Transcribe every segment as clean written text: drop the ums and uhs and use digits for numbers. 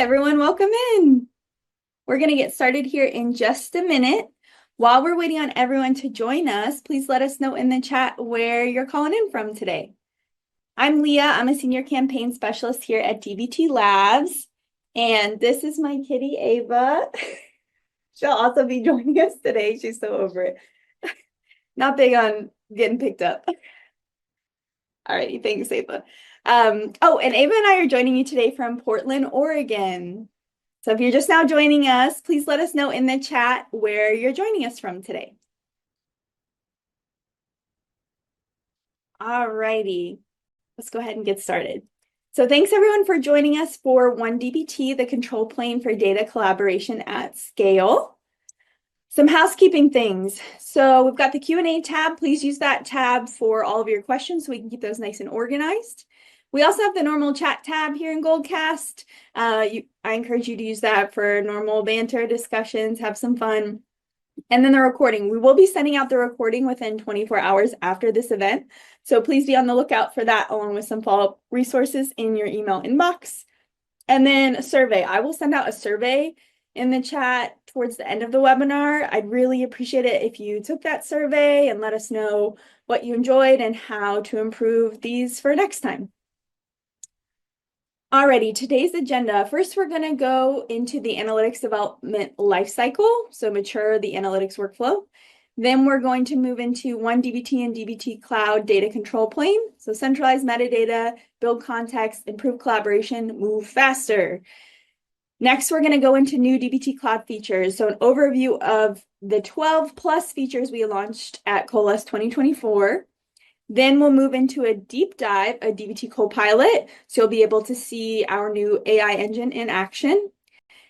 everyone, welcome in. We're going to get started here in just a minute. While we're waiting on everyone to join us, please let us know in the chat where you're calling in from today. I'm Leah. I'm a senior campaign specialist here at DBT Labs. And this is my kitty, Ava. She'll also be joining us today. She's so over it. Not big on getting picked up. All righty, thanks, Ava. And Ava and I are joining you today from Portland, Oregon. So if you're just now joining us, please let us know in the chat where you're joining us from today. All righty, let's go ahead and get started. So thanks everyone for joining us for 1DBT, the control plane for data collaboration at scale. Some housekeeping things. So we've got the Q&A tab. Please use that tab for all of your questions so we can keep those nice and organized. We also have the normal chat tab here in Goldcast. I encourage you to use that for normal banter discussions, have some fun. And then the recording. We will be sending out the recording within 24 hours after this event. So please be on the lookout for that along with some follow-up resources in your email inbox. And then a survey. I will send out a survey in the chat towards the end of the webinar. I'd really appreciate it if you took that survey and let us know what you enjoyed and how to improve these for next time. Alrighty, today's agenda. First, we're going to go into the Analytics Development Lifecycle, so mature the analytics workflow. Then we're going to move into 1DBT and DBT Cloud data control plane, so centralize metadata, build context, improve collaboration, move faster. Next, we're going to go into new DBT Cloud features, so an overview of the 12 plus features we launched at Coalesce 2024. Then we'll move into a deep dive, a DBT Copilot, so you'll be able to see our new AI engine in action.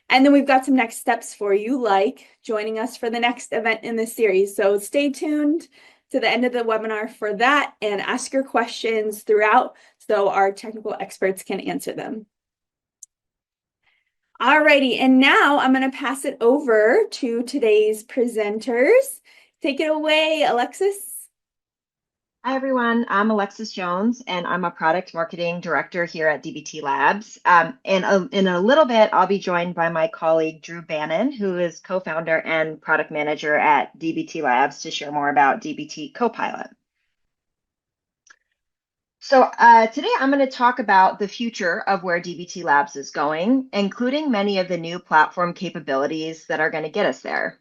And then we've got some next steps for you, like joining us for the next event in this series. So stay tuned to the end of the webinar for that and ask your questions throughout so our technical experts can answer them. Alrighty, and now I'm going to pass it over to today's presenters. Take it away, Alexis. Hi, everyone. I'm Alexis Jones, and I'm a product marketing director here at DBT Labs. In a little bit, I'll be joined by my colleague, Drew Bannon, who is co-founder and product manager at DBT Labs to share more about DBT Copilot. So today I'm going to talk about the future of where DBT Labs is going, including many of the new platform capabilities that are going to get us there.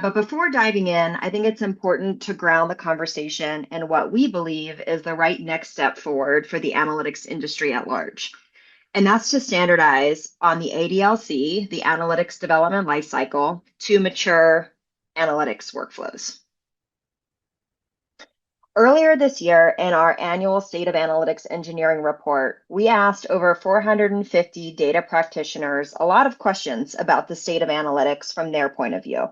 But before diving in, I think it's important to ground the conversation in what we believe is the right next step forward for the analytics industry at large. And that's to standardize on the ADLC, the Analytics Development Lifecycle, to mature analytics workflows. Earlier this year, in our annual State of Analytics Engineering report, we asked over 450 data practitioners a lot of questions about the state of analytics from their point of view.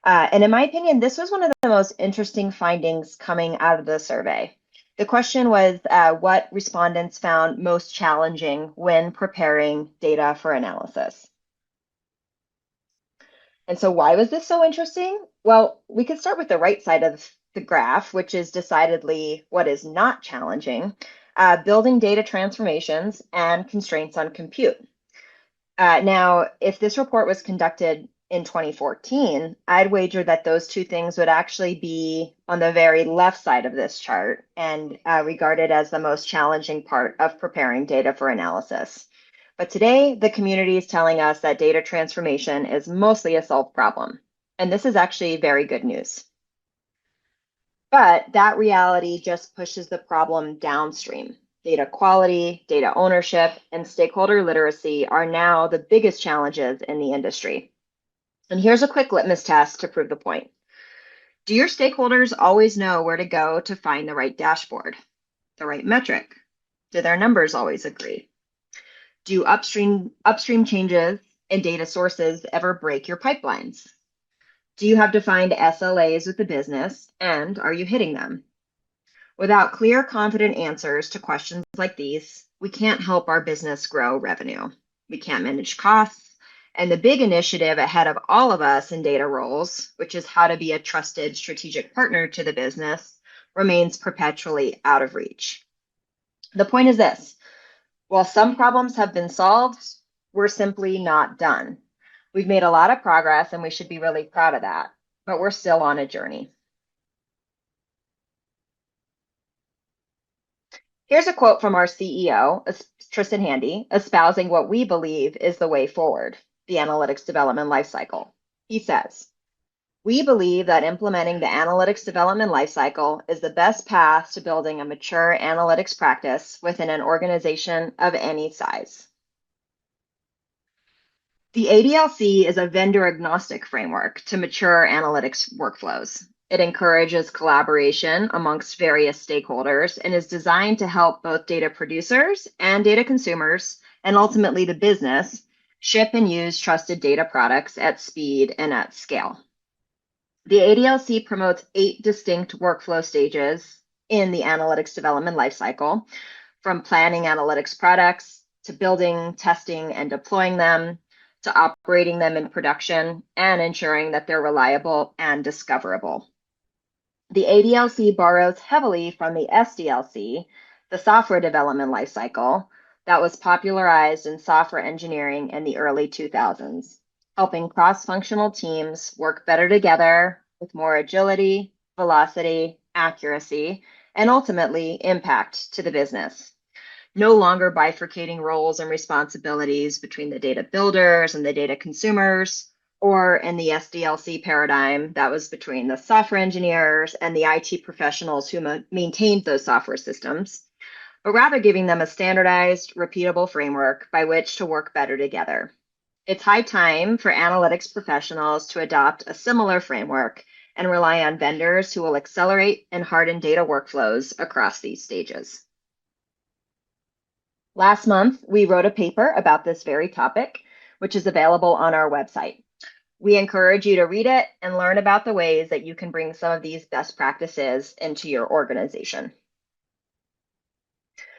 And in my opinion, this was one of the most interesting findings coming out of the survey. The question was what respondents found most challenging when preparing data for analysis. And so why was this so interesting? Well, we could start with the right side of the graph, which is decidedly what is not challenging, building data transformations and constraints on compute. Now, if this report was conducted in 2014, I'd wager that those two things would actually be on the very left side of this chart and regarded as the most challenging part of preparing data for analysis. But today, the community is telling us that data transformation is mostly a solved problem. And this is actually very good news. But that reality just pushes the problem downstream. Data quality, data ownership, and stakeholder literacy are now the biggest challenges in the industry. And here's a quick litmus test to prove the point. Do your stakeholders always know where to go to find the right dashboard, the right metric? Do their numbers always agree? Do upstream changes in data sources ever break your pipelines? Do you have defined SLAs with the business, and are you hitting them? Without clear, confident answers to questions like these, we can't help our business grow revenue. We can't manage costs. And the big initiative ahead of all of us in data roles, which is how to be a trusted strategic partner to the business, remains perpetually out of reach. The point is this: while some problems have been solved, we're simply not done. We've made a lot of progress and we should be really proud of that, but we're still on a journey. Here's a quote from our CEO, Tristan Handy, espousing what we believe is the way forward, the analytics development lifecycle. He says, "We believe that implementing the analytics development lifecycle is the best path to building a mature analytics practice within an organization of any size." The ADLC is a vendor-agnostic framework to mature analytics workflows. It encourages collaboration amongst various stakeholders and is designed to help both data producers and data consumers, and ultimately the business, ship and use trusted data products at speed and at scale. The ADLC promotes 8 distinct workflow stages in the analytics development lifecycle, from planning analytics products to building, testing, and deploying them, to operating them in production and ensuring that they're reliable and discoverable. The ADLC borrows heavily from the SDLC, the software development lifecycle, that was popularized in software engineering in the early 2000s, helping cross-functional teams work better together with more agility, velocity, accuracy, and ultimately impact to the business. No longer bifurcating roles and responsibilities between the data builders and the data consumers, or in the SDLC paradigm, that was between the software engineers and the IT professionals who maintained those software systems, but rather giving them a standardized, repeatable framework by which to work better together. It's high time for analytics professionals to adopt a similar framework and rely on vendors who will accelerate and harden data workflows across these stages. Last month, we wrote a paper about this very topic, which is available on our website. We encourage you to read it and learn about the ways that you can bring some of these best practices into your organization.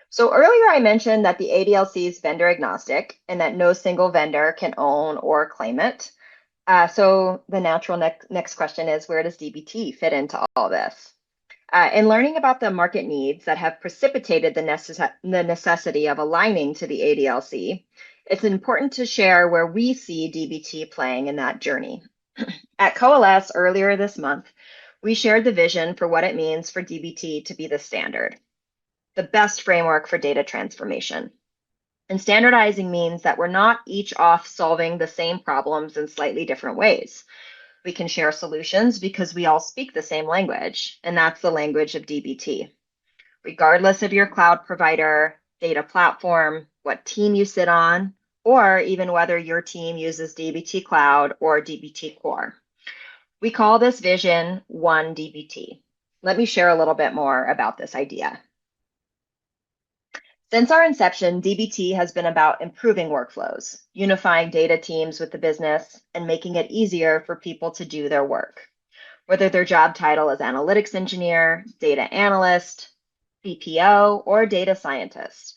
So earlier I mentioned that the ADLC is vendor agnostic and that no single vendor can own or claim it. So the natural next question is, where does DBT fit into all this? In learning about the market needs that have precipitated the necessity of aligning to the ADLC, it's important to share where we see DBT playing in that journey. At Coalesce earlier this month, we shared the vision for what it means for DBT to be the standard, the best framework for data transformation. And standardizing means that we're not each off solving the same problems in slightly different ways. We can share solutions because we all speak the same language, and that's the language of DBT. Regardless of your cloud provider, data platform, what team you sit on, or even whether your team uses DBT Cloud or DBT Core. We call this vision One DBT. Let me share a little bit more about this idea. Since our inception, DBT has been about improving workflows, unifying data teams with the business, and making it easier for people to do their work, whether their job title is analytics engineer, data analyst, BPO, or data scientist.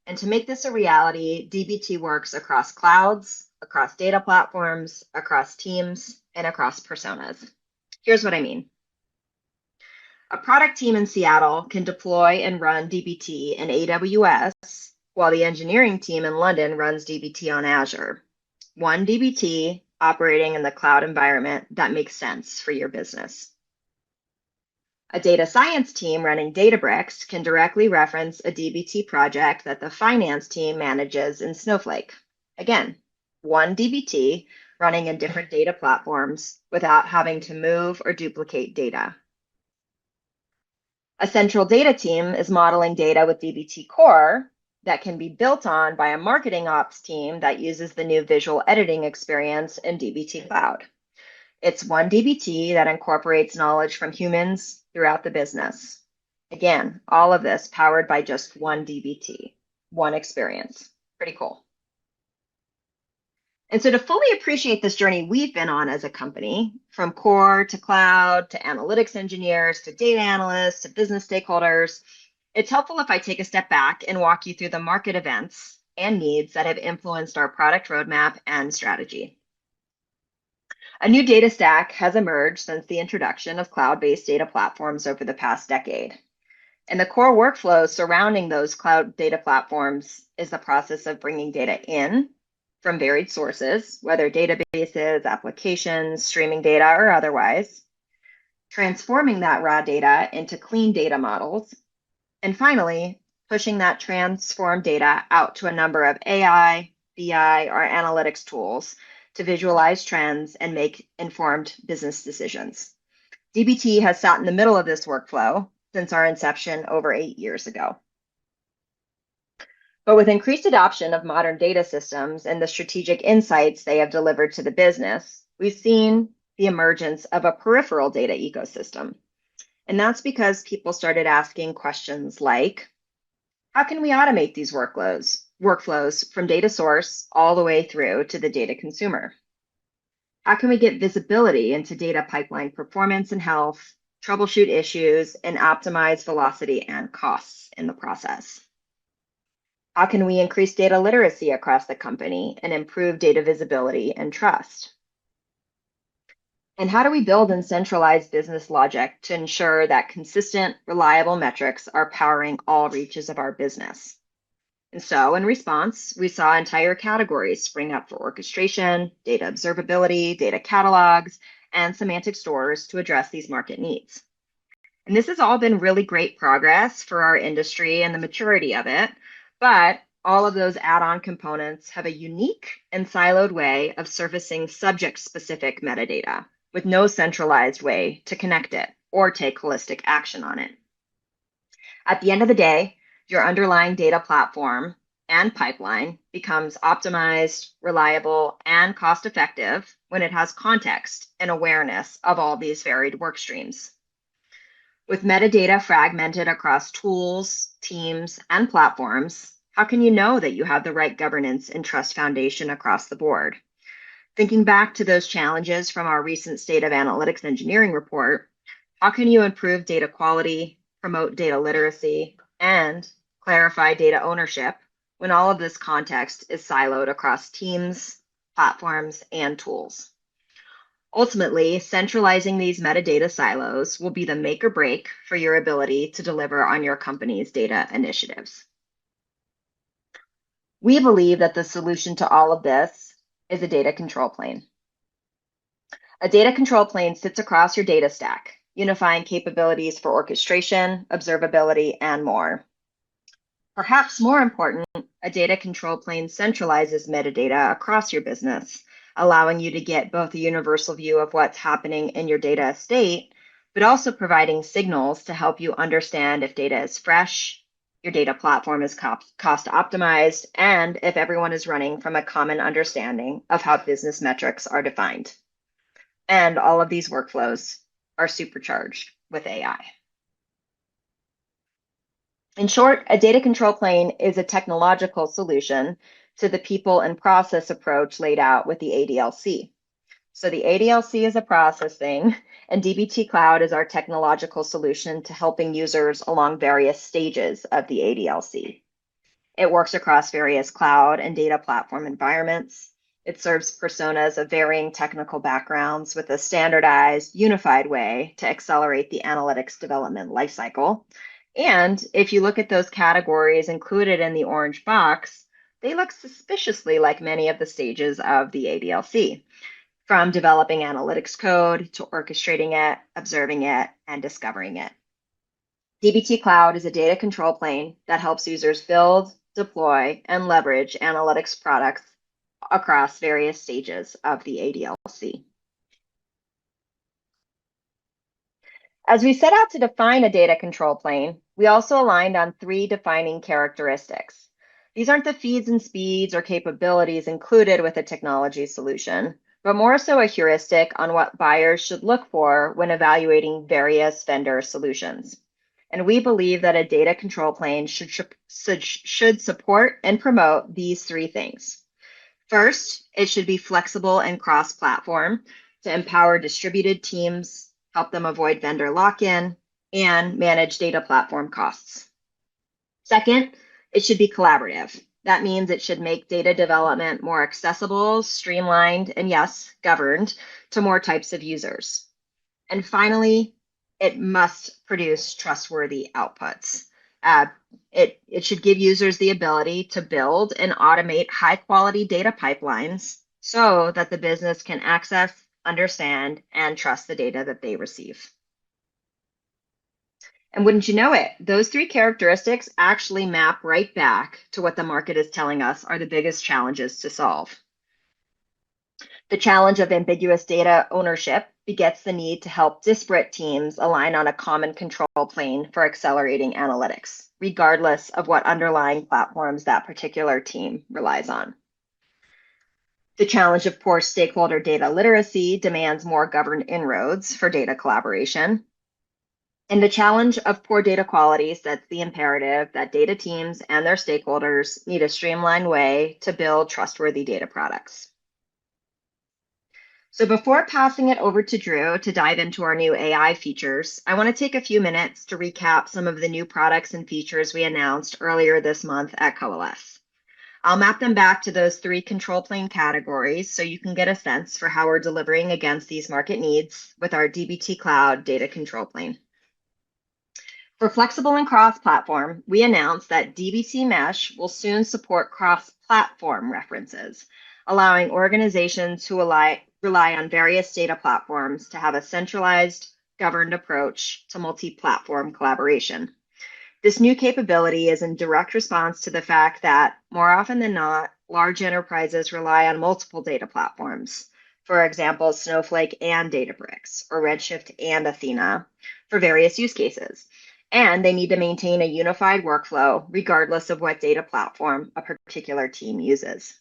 And to make this a reality, DBT works across clouds, across data platforms, across teams, and across personas. Here's what I mean. A product team in Seattle can deploy and run DBT in AWS, while the engineering team in London runs DBT on Azure. One DBT operating in the cloud environment that makes sense for your business. A data science team running Databricks can directly reference a DBT project that the finance team manages in Snowflake. Again, one DBT running in different data platforms without having to move or duplicate data. A central data team is modeling data with DBT Core that can be built on by a marketing ops team that uses the new visual editing experience in DBT Cloud. It's one DBT that incorporates knowledge from humans throughout the business. Again, all of this powered by just one DBT, one experience. Pretty cool. And so to fully appreciate this journey we've been on as a company, from core to cloud, to analytics engineers, to data analysts, to business stakeholders, it's helpful if I take a step back and walk you through the market events and needs that have influenced our product roadmap and strategy. A new data stack has emerged since the introduction of cloud-based data platforms over the past decade. And the core workflow surrounding those cloud data platforms is the process of bringing data in, from varied sources, whether databases, applications, streaming data, or otherwise, transforming that raw data into clean data models, and finally, pushing that transformed data out to a number of AI, BI, or analytics tools to visualize trends and make informed business decisions. DBT has sat in the middle of this workflow since our inception over 8 years ago. But with increased adoption of modern data systems and the strategic insights they have delivered to the business, we've seen the emergence of a peripheral data ecosystem. And that's because people started asking questions like, how can we automate these workflows from data source all the way through to the data consumer? How can we get visibility into data pipeline performance and health, troubleshoot issues, and optimize velocity and costs in the process? How can we increase data literacy across the company and improve data visibility and trust? And how do we build and centralize business logic to ensure that consistent, reliable metrics are powering all reaches of our business? And so in response, we saw entire categories spring up for orchestration, data observability, data catalogs, and semantic stores to address these market needs. And this has all been really great progress for our industry and the maturity of it, but all of those add-on components have a unique and siloed way of surfacing subject-specific metadata with no centralized way to connect it or take holistic action on it. At the end of the day, your underlying data platform and pipeline becomes optimized, reliable, and cost-effective when it has context and awareness of all these varied work streams. With metadata fragmented across tools, teams, and platforms, how can you know that you have the right governance and trust foundation across the board? Thinking back to those challenges from our recent State of Analytics Engineering report, how can you improve data quality, promote data literacy, and clarify data ownership when all of this context is siloed across teams, platforms, and tools? Ultimately, centralizing these metadata silos will be the make or break for your ability to deliver on your company's data initiatives. We believe that the solution to all of this is a data control plane. A data control plane sits across your data stack, unifying capabilities for orchestration, observability, and more. Perhaps more important, a data control plane centralizes metadata across your business, allowing you to get both a universal view of what's happening in your data estate, but also providing signals to help you understand if data is fresh, your data platform is cost optimized, and if everyone is running from a common understanding of how business metrics are defined. And all of these workflows are supercharged with AI. In short, a data control plane is a technological solution to the people and process approach laid out with the ADLC. So the ADLC is a process thing, and DBT Cloud is our technological solution to helping users along various stages of the ADLC. It works across various cloud and data platform environments. It serves personas of varying technical backgrounds with a standardized, unified way to accelerate the analytics development lifecycle. And if you look at those categories included in the orange box, they look suspiciously like many of the stages of the ADLC, from developing analytics code to orchestrating it, observing it, and discovering it. DBT Cloud is a data control plane that helps users build, deploy, and leverage analytics products across various stages of the ADLC. As we set out to define a data control plane, we also aligned on 3 defining characteristics. These aren't the feeds and speeds or capabilities included with a technology solution, but more so a heuristic on what buyers should look for when evaluating various vendor solutions. And we believe that a data control plane should support and promote these 3 things. First, it should be flexible and cross-platform to empower distributed teams, help them avoid vendor lock-in, and manage data platform costs. Second, it should be collaborative. That means it should make data development more accessible, streamlined, and yes, governed to more types of users. And finally, it must produce trustworthy outputs. It should give users the ability to build and automate high-quality data pipelines so that the business can access, understand, and trust the data that they receive. And wouldn't you know it, those three characteristics actually map right back to what the market is telling us are the biggest challenges to solve. The challenge of ambiguous data ownership begets the need to help disparate teams align on a common control plane for accelerating analytics, regardless of what underlying platforms that particular team relies on. The challenge of poor stakeholder data literacy demands more governed inroads for data collaboration. And the challenge of poor data quality sets the imperative that data teams and their stakeholders need a streamlined way to build trustworthy data products. So before passing it over to Drew to dive into our new AI features, I want to take a few minutes to recap some of the new products and features we announced earlier this month at Coalesce. I'll map them back to those three control plane categories so you can get a sense for how we're delivering against these market needs with our DBT Cloud data control plane. For flexible and cross-platform, we announced that DBT Mesh will soon support cross-platform references, allowing organizations who rely on various data platforms to have a centralized, governed approach to multi-platform collaboration. This new capability is in direct response to the fact that, more often than not, large enterprises rely on multiple data platforms, for example, Snowflake and Databricks, or Redshift and Athena, for various use cases. And they need to maintain a unified workflow regardless of what data platform a particular team uses.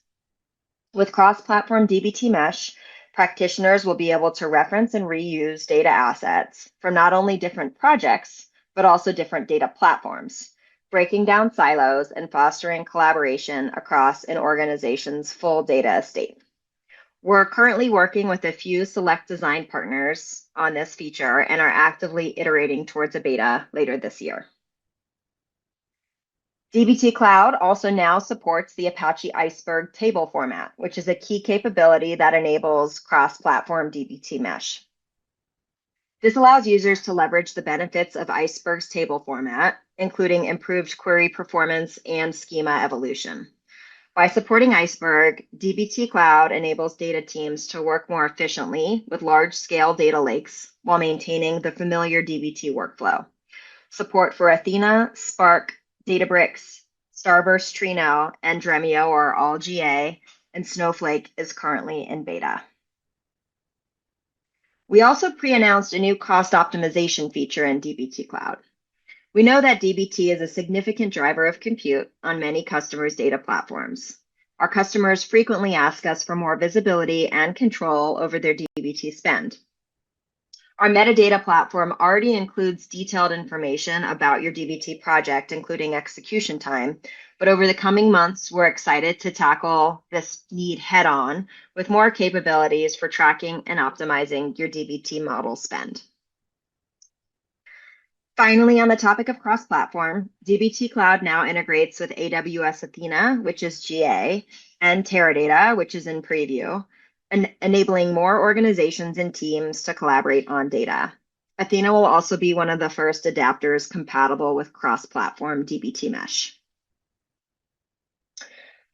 With cross-platform DBT Mesh, practitioners will be able to reference and reuse data assets from not only different projects, but also different data platforms, breaking down silos and fostering collaboration across an organization's full data estate. We're currently working with a few select design partners on this feature and are actively iterating towards a beta later this year. DBT Cloud also now supports the Apache Iceberg table format, which is a key capability that enables cross-platform DBT Mesh. This allows users to leverage the benefits of Iceberg's table format, including improved query performance and schema evolution. By supporting Iceberg, DBT Cloud enables data teams to work more efficiently with large-scale data lakes while maintaining the familiar DBT workflow. Support for Athena, Spark, Databricks, Starburst Trino, and Dremio are all GA, and Snowflake is currently in beta. We also pre-announced a new cost optimization feature in DBT Cloud. We know that DBT is a significant driver of compute on many customers' data platforms. Our customers frequently ask us for more visibility and control over their DBT spend. Our metadata platform already includes detailed information about your DBT project, including execution time. But over the coming months, we're excited to tackle this need head on with more capabilities for tracking and optimizing your DBT model spend. Finally, on the topic of cross-platform, DBT Cloud now integrates with AWS Athena, which is GA, and Teradata, which is in preview, enabling more organizations and teams to collaborate on data. Athena will also be one of the first adapters compatible with cross-platform DBT Mesh.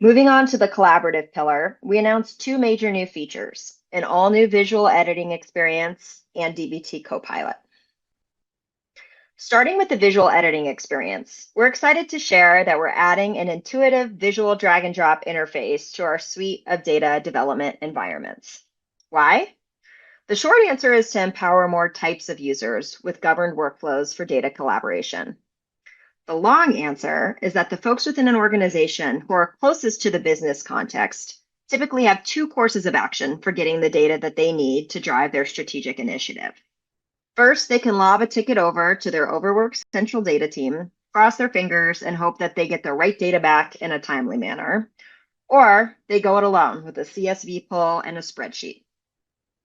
Moving on to the collaborative pillar, we announced two major new features, an all-new visual editing experience and DBT Copilot. Starting with the visual editing experience, we're excited to share that we're adding an intuitive visual drag and drop interface to our suite of data development environments. Why? The short answer is to empower more types of users with governed workflows for data collaboration. The long answer is that the folks within an organization who are closest to the business context typically have two courses of action for getting the data that they need to drive their strategic initiative. First, they can lob a ticket over to their overworked central data team, cross their fingers, and hope that they get the right data back in a timely manner. Or they go it alone with a CSV pull and a spreadsheet.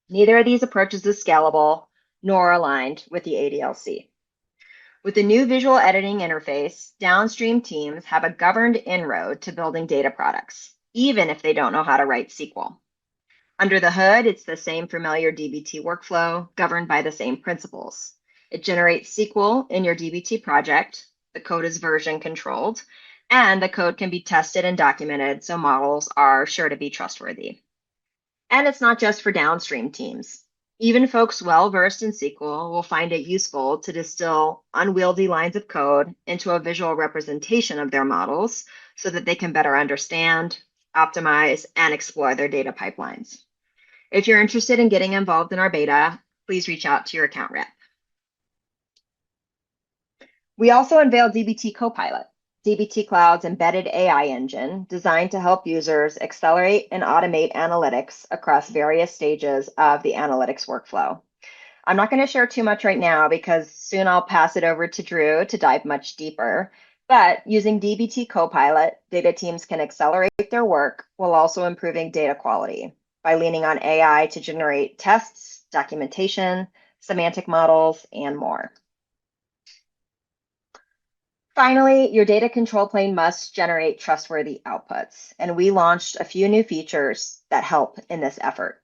Neither of these approaches is scalable nor aligned with the ADLC. With the new visual editing interface, downstream teams have a governed inroad to building data products, even if they don't know how to write SQL. Under the hood, it's the same familiar DBT workflow governed by the same principles. It generates SQL in your DBT project, the code is version controlled, and the code can be tested and documented so models are sure to be trustworthy. And it's not just for downstream teams. Even folks well versed in SQL will find it useful to distill unwieldy lines of code into a visual representation of their models so that they can better understand, optimize, and explore their data pipelines. If you're interested in getting involved in our beta, please reach out to your account rep. We also unveiled dbt Copilot, dbt Cloud's embedded AI engine designed to help users accelerate and automate analytics across various stages of the analytics workflow. I'm not going to share too much right now because soon I'll pass it over to Drew to dive much deeper. But using dbt Copilot, data teams can accelerate their work while also improving data quality by leaning on AI to generate tests, documentation, semantic models, and more. Finally, your data control plane must generate trustworthy outputs, and we launched a few new features that help in this effort.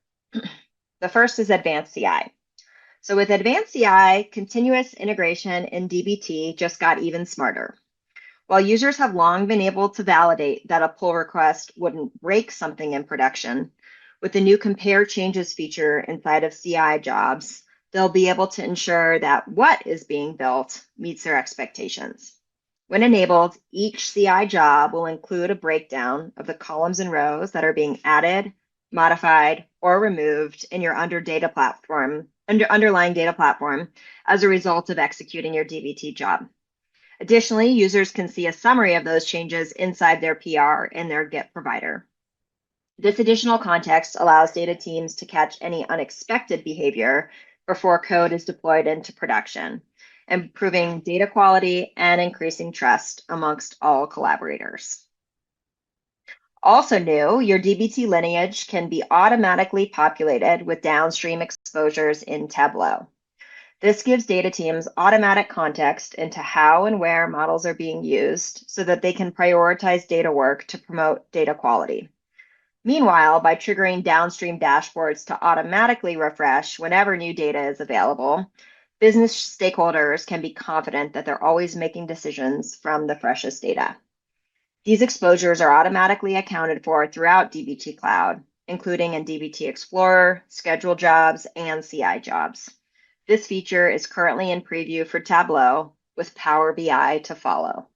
The first is Advanced CI. So with Advanced CI, continuous integration in dbt just got even smarter. While users have long been able to validate that a pull request wouldn't break something in production, with the new compare changes feature inside of CI jobs, they'll be able to ensure that what is being built meets their expectations. When enabled, each CI job will include a breakdown of the columns and rows that are being added, modified, or removed in your underlying data platform as a result of executing your dbt job. Additionally, users can see a summary of those changes inside their PR in their Git provider. This additional context allows data teams to catch any unexpected behavior before code is deployed into production, improving data quality and increasing trust amongst all collaborators. Also new, your dbt lineage can be automatically populated with downstream exposures in Tableau. This gives data teams automatic context into how and where models are being used so that they can prioritize data work to promote data quality. Meanwhile, by triggering downstream dashboards to automatically refresh whenever new data is available, business stakeholders can be confident that they're always making decisions from the freshest data. These exposures are automatically accounted for throughout dbt Cloud, including in dbt Explorer, scheduled jobs, and CI jobs. This feature is currently in preview for Tableau with Power BI to follow.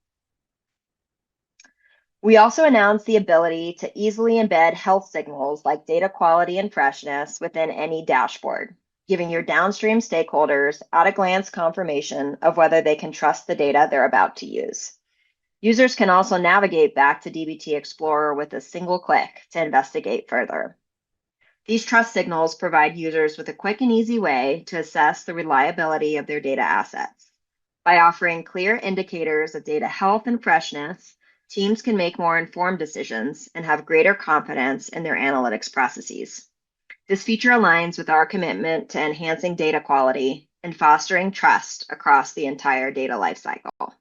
We also announced the ability to easily embed health signals like data quality and freshness within any dashboard, giving your downstream stakeholders at-a-glance confirmation of whether they can trust the data they're about to use. Users can also navigate back to dbt Explorer with a single click to investigate further. These trust signals provide users with a quick and easy way to assess the reliability of their data assets. By offering clear indicators of data health and freshness, teams can make more informed decisions and have greater confidence in their analytics processes. This feature aligns with our commitment to enhancing data quality and fostering trust across the entire data lifecycle.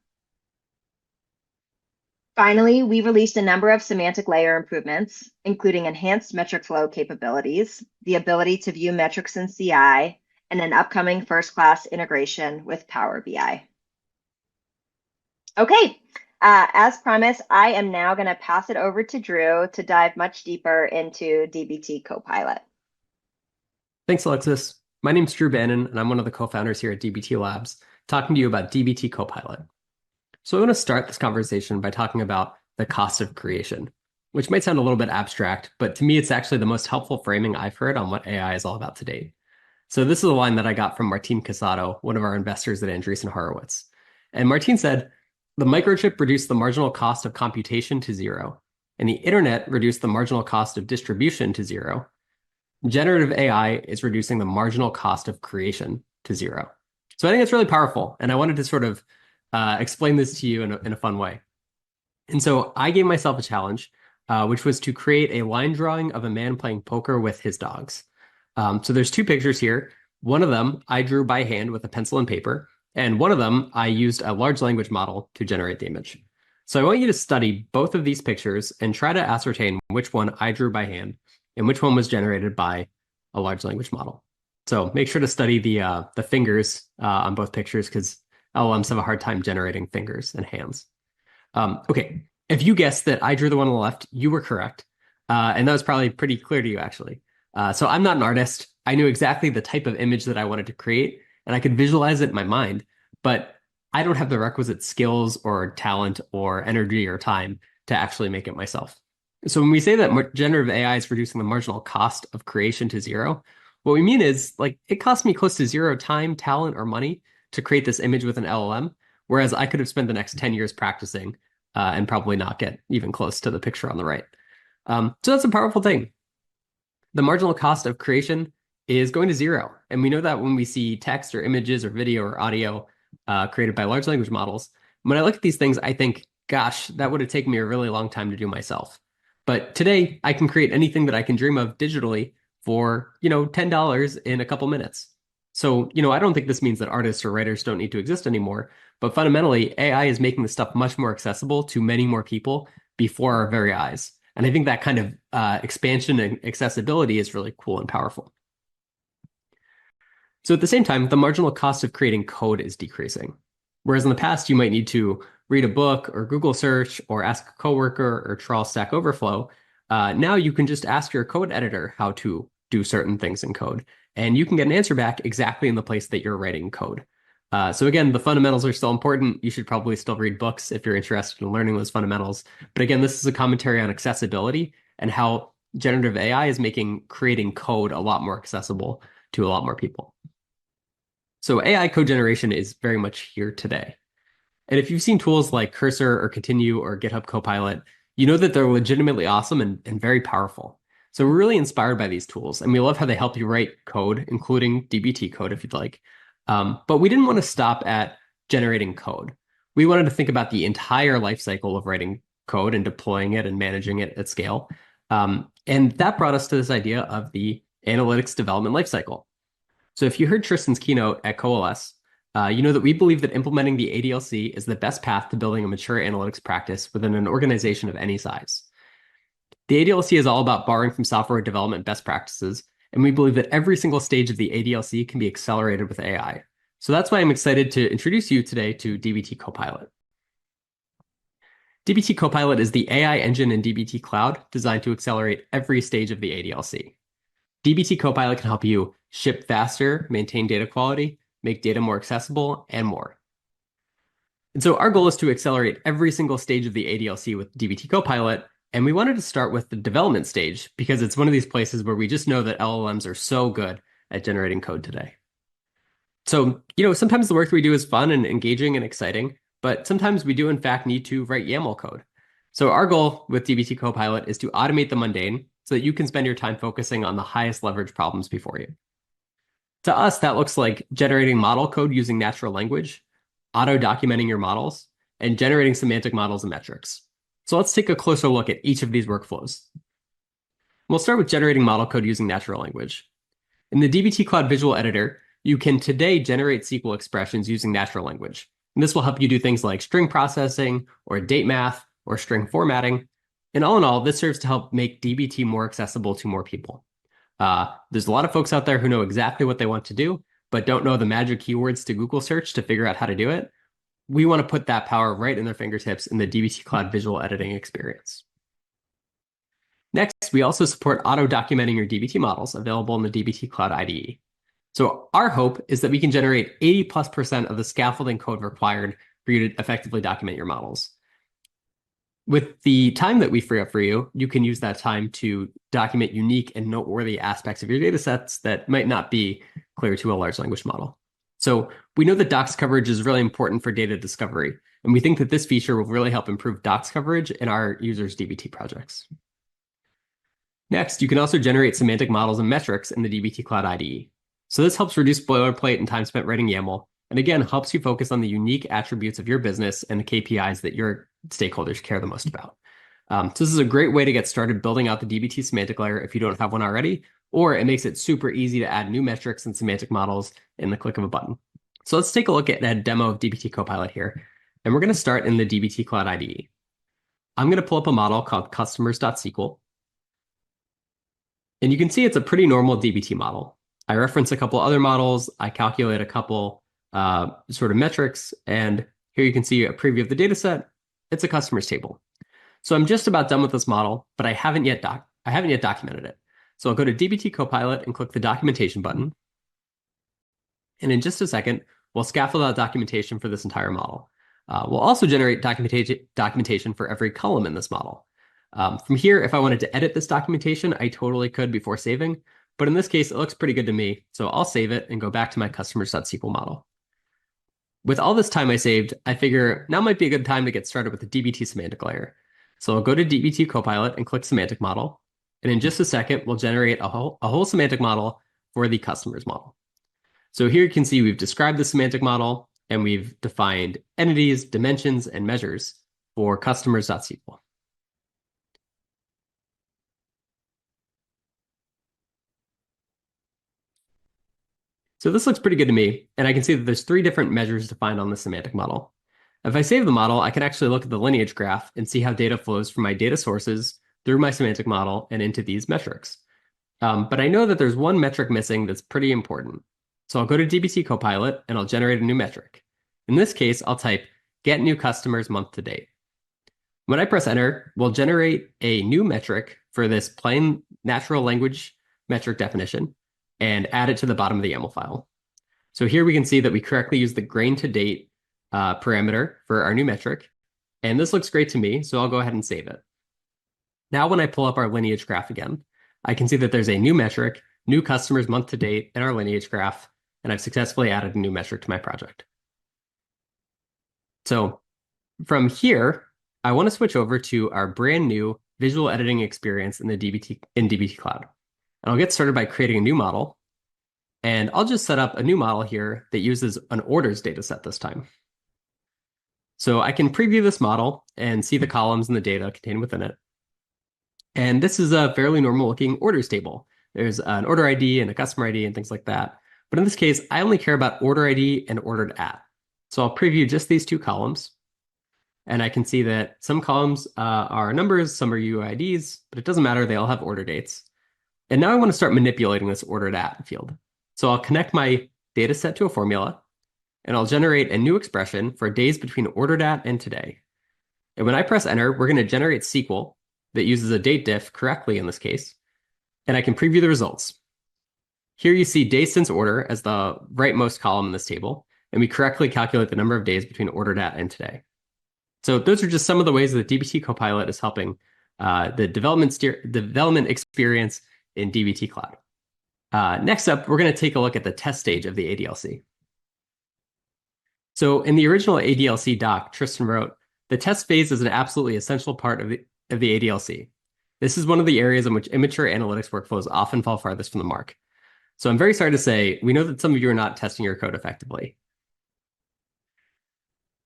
Finally, we released a number of semantic layer improvements, including enhanced metric flow capabilities, the ability to view metrics in CI, and an upcoming first-class integration with Power BI. Okay, as promised, I am now going to pass it over to Drew to dive much deeper into dbt Copilot. Thanks, Alexis. My name's Drew Bannon, and I'm one of the co-founders here at dbt Labs, talking to you about dbt Copilot. So I want to start this conversation by talking about the cost of creation, which might sound a little bit abstract, but to me, it's actually the most helpful framing I've heard on what AI is all about to date. So this is a line that I got from Martin Casado, one of our investors at Andreessen Horowitz. And Martin said, the microchip reduced the marginal cost of computation to zero, and the internet reduced the marginal cost of distribution to zero. Generative AI is reducing the marginal cost of creation to zero. So I think it's really powerful, and I wanted to sort of explain this to you in a fun way. And so I gave myself a challenge, which was to create a line drawing of a man playing poker with his dogs. So there's two pictures here. One of them I drew by hand with a pencil and paper, and one of them I used a large language model to generate the image. So I want you to study both of these pictures and try to ascertain which one I drew by hand and which one was generated by a large language model. So make sure to study the fingers on both pictures because LLMs have a hard time generating fingers and hands. Okay, if you guessed that I drew the one on the left, you were correct. And that was probably pretty clear to you, actually. So I'm not an artist. I knew exactly the type of image that I wanted to create, and I could visualize it in my mind, but I don't have the requisite skills or talent or energy or time to actually make it myself. So when we say that generative AI is reducing the marginal cost of creation to zero, what we mean is like it cost me close to zero time, talent, or money to create this image with an LLM, whereas I could have spent the next 10 years practicing and probably not get even close to the picture on the right. So that's a powerful thing. The marginal cost of creation is going to zero. And we know that when we see text or images or video or audio created by large language models. When I look at these things, I think, gosh, that would have taken me a really long time to do myself. But today, I can create anything that I can dream of digitally for, $10 in a couple minutes. So, I don't think this means that artists or writers don't need to exist anymore, but fundamentally, AI is making this stuff much more accessible to many more people before our very eyes. And I think that kind of expansion and accessibility is really cool and powerful. So at the same time, the marginal cost of creating code is decreasing. Whereas in the past, you might need to read a book or Google search or ask a coworker or trawl Stack Overflow. Now you can just ask your code editor how to do certain things in code, and you can get an answer back exactly in the place that you're writing code. So again, the fundamentals are still important. You should probably still read books if you're interested in learning those fundamentals. But again, this is a commentary on accessibility and how generative AI is making creating code a lot more accessible to a lot more people. So AI code generation is very much here today. And if you've seen tools like Cursor or Continue or GitHub Copilot, you know that they're legitimately awesome and very powerful. So we're really inspired by these tools, and we love how they help you write code, including DBT code if you'd like. But we didn't want to stop at generating code. We wanted to think about the entire life cycle of writing code and deploying it and managing it at scale. And that brought us to this idea of the Analytics Development Lifecycle. So if you heard Tristan's keynote at Coalesce, you know that we believe that implementing the ADLC is the best path to building a mature analytics practice within an organization of any size. The ADLC is all about borrowing from software development best practices, and we believe that every single stage of the ADLC can be accelerated with AI. So that's why I'm excited to introduce you today to DBT Copilot. DBT Copilot is the AI engine in DBT Cloud designed to accelerate every stage of the ADLC. DBT Copilot can help you ship faster, maintain data quality, make data more accessible, and more. And so our goal is to accelerate every single stage of the ADLC with DBT Copilot, and we wanted to start with the development stage because it's one of these places where we just know that LLMs are so good at generating code today. So, sometimes the work that we do is fun and engaging and exciting, but sometimes we do in fact need to write YAML code. So our goal with DBT Copilot is to automate the mundane so that you can spend your time focusing on the highest leverage problems before you. To us, that looks like generating model code using natural language, auto-documenting your models, and generating semantic models and metrics. So let's take a closer look at each of these workflows. We'll start with generating model code using natural language. In the DBT Cloud Visual Editor, you can today generate SQL expressions using natural language. And this will help you do things like string processing or date math or string formatting. And all in all, this serves to help make DBT more accessible to more people. There's a lot of folks out there who know exactly what they want to do, but don't know the magic keywords to Google search to figure out how to do it. We want to put that power right in their fingertips in the DBT Cloud visual editing experience. Next, we also support auto-documenting your DBT models available in the DBT Cloud IDE. So our hope is that we can generate 80+% of the scaffolding code required for you to effectively document your models. With the time that we free up for you, you can use that time to document unique and noteworthy aspects of your data sets that might not be clear to a large language model. So we know that docs coverage is really important for data discovery, and we think that this feature will really help improve docs coverage in our users' DBT projects. Next, you can also generate semantic models and metrics in the DBT Cloud IDE. So this helps reduce boilerplate and time spent writing YAML, and again, helps you focus on the unique attributes of your business and the KPIs that your stakeholders care the most about. So this is a great way to get started building out the DBT semantic layer if you don't have one already, or it makes it super easy to add new metrics and semantic models in the click of a button. So let's take a look at a demo of DBT Copilot here. And we're going to start in the DBT Cloud IDE. I'm going to pull up a model called customers.sql. And you can see it's a pretty normal DBT model. I reference a couple other models. I calculate a couple sort of metrics. And here you can see a preview of the data set. It's a customers table. So I'm just about done with this model, but I haven't yet documented it. So I'll go to DBT Copilot and click the documentation button. And in just a second, we'll scaffold out documentation for this entire model. We'll also generate documentation for every column in this model. From here, if I wanted to edit this documentation, I totally could before saving. But in this case, it looks pretty good to me. So I'll save it and go back to my customers.sql model. With all this time I saved, I figure now might be a good time to get started with the DBT semantic layer. So I'll go to DBT Copilot and click semantic model. And in just a second, we'll generate a whole semantic model for the customers model. So here you can see we've described the semantic model and we've defined entities, dimensions, and measures for customers.sql. So this looks pretty good to me, and I can see that there's 3 different measures defined on the semantic model. If I save the model, I can actually look at the lineage graph and see how data flows from my data sources through my semantic model and into these metrics. But I know that there's one metric missing that's pretty important. So I'll go to DBT Copilot and I'll generate a new metric. In this case, I'll type get new customers month to date. When I press enter, we'll generate a new metric for this plain natural language metric definition and add it to the bottom of the YAML file. So here we can see that we correctly use the grain to date parameter for our new metric. And this looks great to me, so I'll go ahead and save it. Now when I pull up our lineage graph again, I can see that there's a new metric, new customers month to date in our lineage graph, and I've successfully added a new metric to my project. So from here, I want to switch over to our brand new visual editing experience in DBT Cloud. And I'll get started by creating a new model. And I'll just set up a new model here that uses an orders data set this time. So I can preview this model and see the columns and the data contained within it. And this is a fairly normal looking orders table. There's an order ID and a customer ID and things like that. But in this case, I only care about order ID and ordered at. So I'll preview just these 2 columns. And I can see that some columns are numbers, some are UIDs, but it doesn't matter. They all have order dates. And now I want to start manipulating this ordered at field. So I'll connect my data set to a formula, and I'll generate a new expression for days between ordered at and today. And when I press enter, we're going to generate SQL that uses a date diff correctly in this case, and I can preview the results. Here you see days since order as the rightmost column in this table, and we correctly calculate the number of days between ordered at and today. So those are just some of the ways that DBT Copilot is helping the development experience in DBT Cloud. Next up, we're going to take a look at the test stage of the ADLC. So in the original ADLC doc, Tristan wrote, the test phase is an absolutely essential part of the ADLC. This is one of the areas in which immature analytics workflows often fall farthest from the mark. So I'm very sorry to say, we know that some of you are not testing your code effectively.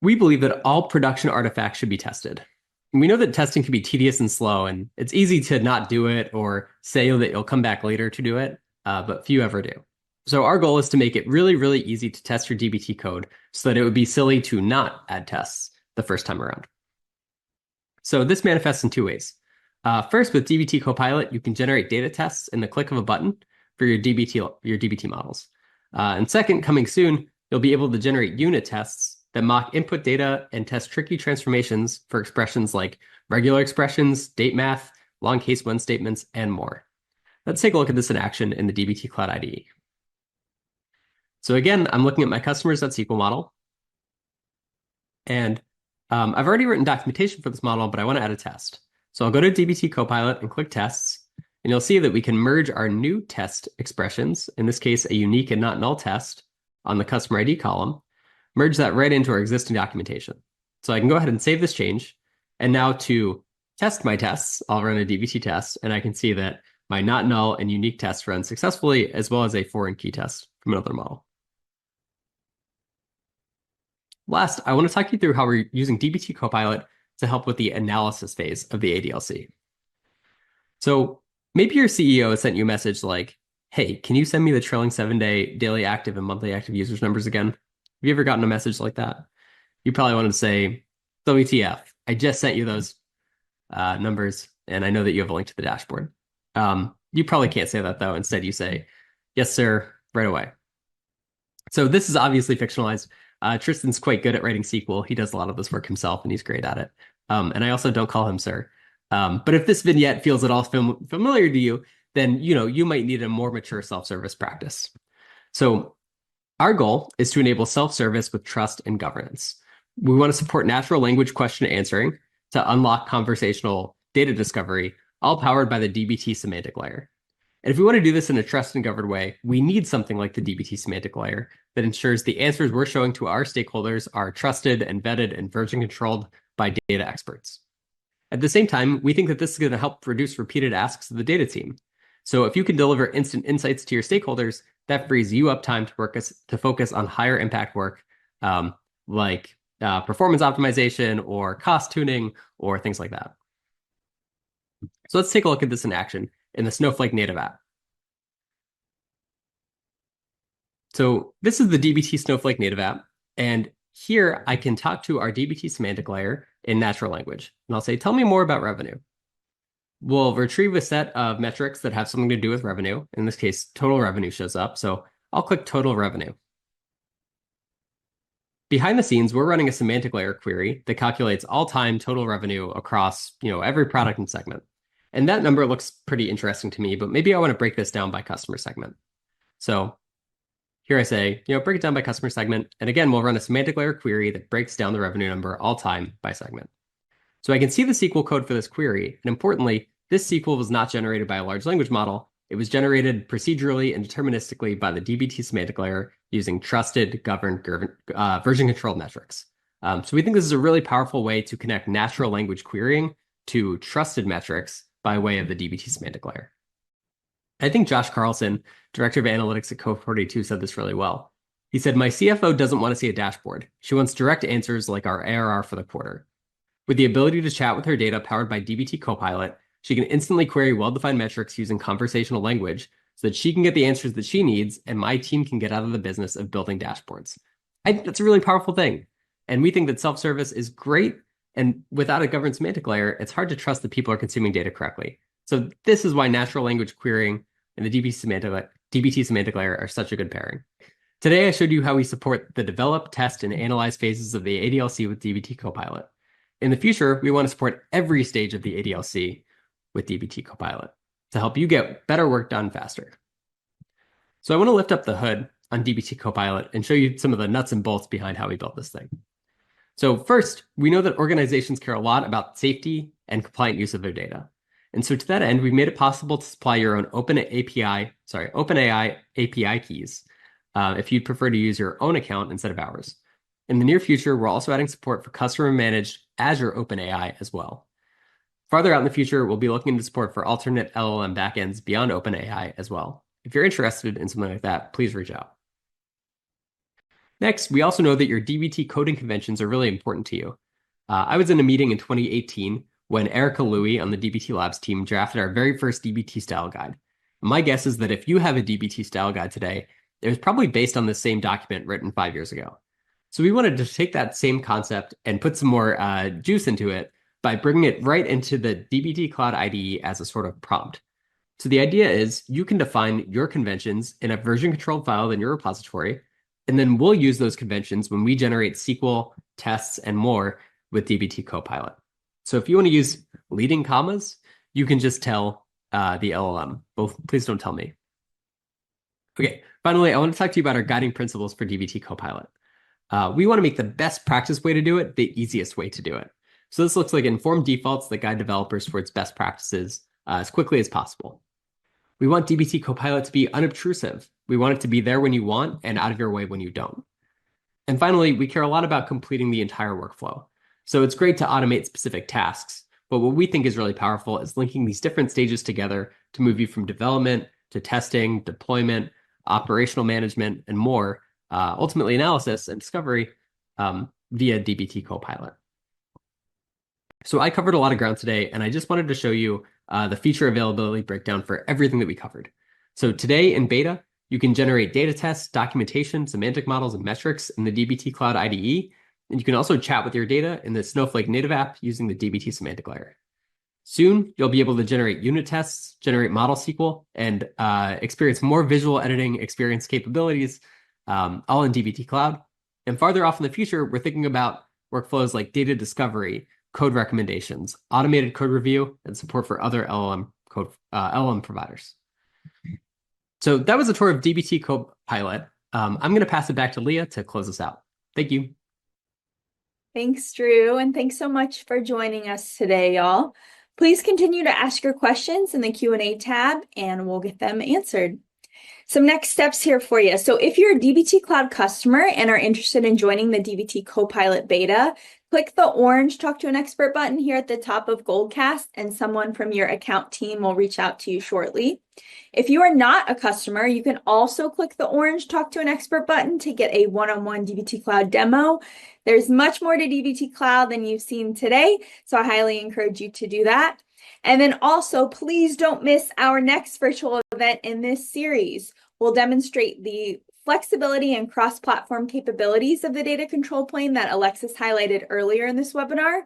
We believe that all production artifacts should be tested. We know that testing can be tedious and slow, and it's easy to not do it or say that you'll come back later to do it, but few ever do. So our goal is to make it really, really easy to test your DBT code so that it would be silly to not add tests the first time around. So this manifests in 2 ways. First, with DBT Copilot, you can generate data tests in the click of a button for your DBT models. And second, coming soon, you'll be able to generate unit tests that mock input data and test tricky transformations for expressions like regular expressions, date math, long case when statements, and more. Let's take a look at this in action in the DBT Cloud IDE. So again, I'm looking at my customers.sql model. And I've already written documentation for this model, but I want to add a test. So I'll go to DBT Copilot and click tests. And you'll see that we can merge our new test expressions, in this case, a unique and not null test on the customer ID column, merge that right into our existing documentation. So I can go ahead and save this change. And now to test my tests, I'll run a DBT test, and I can see that my not null and unique test run successfully, as well as a foreign key test from another model. Last, I want to talk you through how we're using DBT Copilot to help with the analysis phase of the ADLC. So maybe your CEO has sent you a message like, hey, can you send me the trailing 7-day daily active and monthly active users numbers again? Have you ever gotten a message like that? You probably want to say, WTF, I just sent you those numbers, and I know that you have a link to the dashboard. You probably can't say that, though. Instead, you say, yes, sir, right away. So this is obviously fictionalized. Tristan's quite good at writing SQL. He does a lot of this work himself, and he's great at it. And I also don't call him sir. But if this vignette feels at all familiar to you, then you might need a more mature self-service practice. So our goal is to enable self-service with trust and governance. We want to support natural language question answering to unlock conversational data discovery, all powered by the DBT semantic layer. And if we want to do this in a trusted and governed way, we need something like the DBT semantic layer that ensures the answers we're showing to our stakeholders are trusted and vetted and version controlled by data experts. At the same time, we think that this is going to help reduce repeated asks of the data team. So if you can deliver instant insights to your stakeholders, that frees you up time to focus on higher impact work like performance optimization or cost tuning or things like that. So let's take a look at this in action in the Snowflake native app. So this is the DBT Snowflake native app. And here I can talk to our DBT semantic layer in natural language. And I'll say, tell me more about revenue. We'll retrieve a set of metrics that have something to do with revenue. In this case, total revenue shows up. So I'll click total revenue. Behind the scenes, we're running a semantic layer query that calculates all-time total revenue across every product and segment. And that number looks pretty interesting to me, but maybe I want to break this down by customer segment. So here I say, break it down by customer segment. And again, we'll run a semantic layer query that breaks down the revenue number all time by segment. So I can see the SQL code for this query. And importantly, this SQL was not generated by a large language model. It was generated procedurally and deterministically by the DBT semantic layer using trusted, governed, version controlled metrics. So we think this is a really powerful way to connect natural language querying to trusted metrics by way of the DBT semantic layer. I think Josh Carlson, director of analytics at Co42, said this really well. He said, my CFO doesn't want to see a dashboard. She wants direct answers like our ARR for the quarter. With the ability to chat with her data powered by DBT Copilot, she can instantly query well-defined metrics using conversational language so that she can get the answers that she needs and my team can get out of the business of building dashboards. I think that's a really powerful thing. And we think that self-service is great. And without a governed semantic layer, it's hard to trust that people are consuming data correctly. So this is why natural language querying and the DBT semantic layer are such a good pairing. Today, I showed you how we support the develop, test, and analyze phases of the ADLC with DBT Copilot. In the future, we want to support every stage of the ADLC with DBT Copilot to help you get better work done faster. So I want to lift up the hood on DBT Copilot and show you some of the nuts and bolts behind how we built this thing. So first, we know that organizations care a lot about safety and compliant use of their data. And so to that end, we've made it possible to supply your own OpenAI API keys if you'd prefer to use your own account instead of ours. In the near future, we're also adding support for customer-managed Azure OpenAI as well. Farther out in the future, we'll be looking into support for alternate LLM backends beyond OpenAI as well. If you're interested in something like that, please reach out. Next, we also know that your DBT coding conventions are really important to you. I was in a meeting in 2018 when Erica Louie on the DBT Labs team drafted our very first DBT style guide. My guess is that if you have a DBT style guide today, it was probably based on the same document written 5 years ago. So we wanted to take that same concept and put some more juice into it by bringing it right into the DBT Cloud IDE as a sort of prompt. So the idea is you can define your conventions in a version controlled file in your repository, and then we'll use those conventions when we generate SQL, tests, and more with DBT Copilot. So if you want to use leading commas, you can just tell the LLM. Well, please don't tell me. Okay, finally, I want to talk to you about our guiding principles for DBT Copilot. We want to make the best practice way to do it the easiest way to do it. So this looks like informed defaults that guide developers towards best practices as quickly as possible. We want DBT Copilot to be unobtrusive. We want it to be there when you want and out of your way when you don't. And finally, we care a lot about completing the entire workflow. So it's great to automate specific tasks, but what we think is really powerful is linking these different stages together to move you from development to testing, deployment, operational management, and more, ultimately analysis and discovery via DBT Copilot. So I covered a lot of ground today, and I just wanted to show you the feature availability breakdown for everything that we covered. So today in beta, you can generate data tests, documentation, semantic models, and metrics in the DBT Cloud IDE. And you can also chat with your data in the Snowflake native app using the DBT semantic layer. Soon, you'll be able to generate unit tests, generate model SQL, and experience more visual editing experience capabilities all in DBT Cloud. And farther off in the future, we're thinking about workflows like data discovery, code recommendations, automated code review, and support for other LLM providers. So that was a tour of DBT Copilot. I'm going to pass it back to Leah to close us out. Thank you. Thanks, Drew, and thanks so much for joining us today, y'all. Please continue to ask your questions in the Q&A tab, and we'll get them answered. Some next steps here for you. So if you're a DBT Cloud customer and are interested in joining the DBT Copilot beta, click the orange Talk to an Expert button here at the top of Goldcast, and someone from your account team will reach out to you shortly. If you are not a customer, you can also click the orange Talk to an Expert button to get a one-on-one DBT Cloud demo. There's much more to DBT Cloud than you've seen today, so I highly encourage you to do that. And then also, please don't miss our next virtual event in this series. We'll demonstrate the flexibility and cross-platform capabilities of the data control plane that Alexis highlighted earlier in this webinar.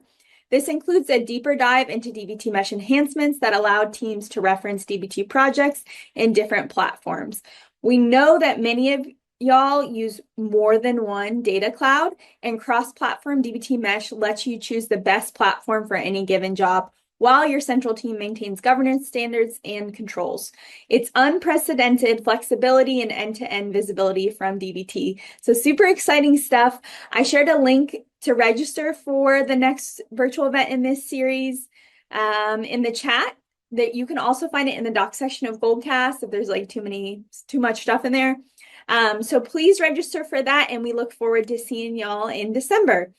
This includes a deeper dive into DBT mesh enhancements that allow teams to reference DBT projects in different platforms. We know that many of y'all use more than one data cloud, and cross-platform DBT mesh lets you choose the best platform for any given job, while your central team maintains governance standards and controls. It's unprecedented flexibility and end-to-end visibility from DBT. So super exciting stuff. I shared a link to register for the next virtual event in this series in the chat. That you can also find it in the doc section of Goldcast if there's like too much stuff in there. So please register for that, and we look forward to seeing y'all in December.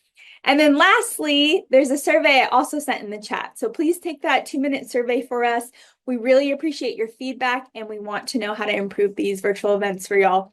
And then lastly, there's a survey I also sent in the chat. So please take that 2-minute survey for us. We really appreciate your feedback, and we want to know how to improve these virtual events for y'all.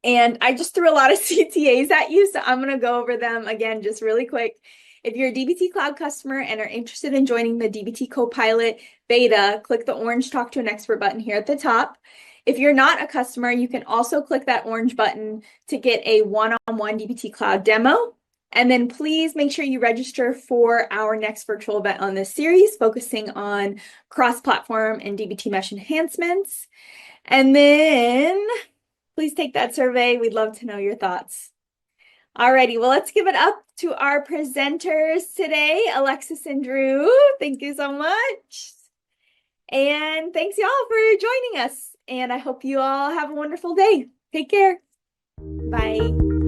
And I just threw a lot of CTAs at you, so I'm going to go over them again just really quick. If you're a DBT Cloud customer and are interested in joining the DBT Copilot beta, click the orange Talk to an Expert button here at the top. If you're not a customer, you can also click that orange button to get a one-on-one DBT Cloud demo. And then please make sure you register for our next virtual event on this series, focusing on cross-platform and DBT mesh enhancements. And then please take that survey. We'd love to know your thoughts. Alrighty, well, let's give it up to our presenters today, Alexis and Drew. Thank you so much. And thanks y'all for joining us. And I hope you all have a wonderful day. Take care. Bye.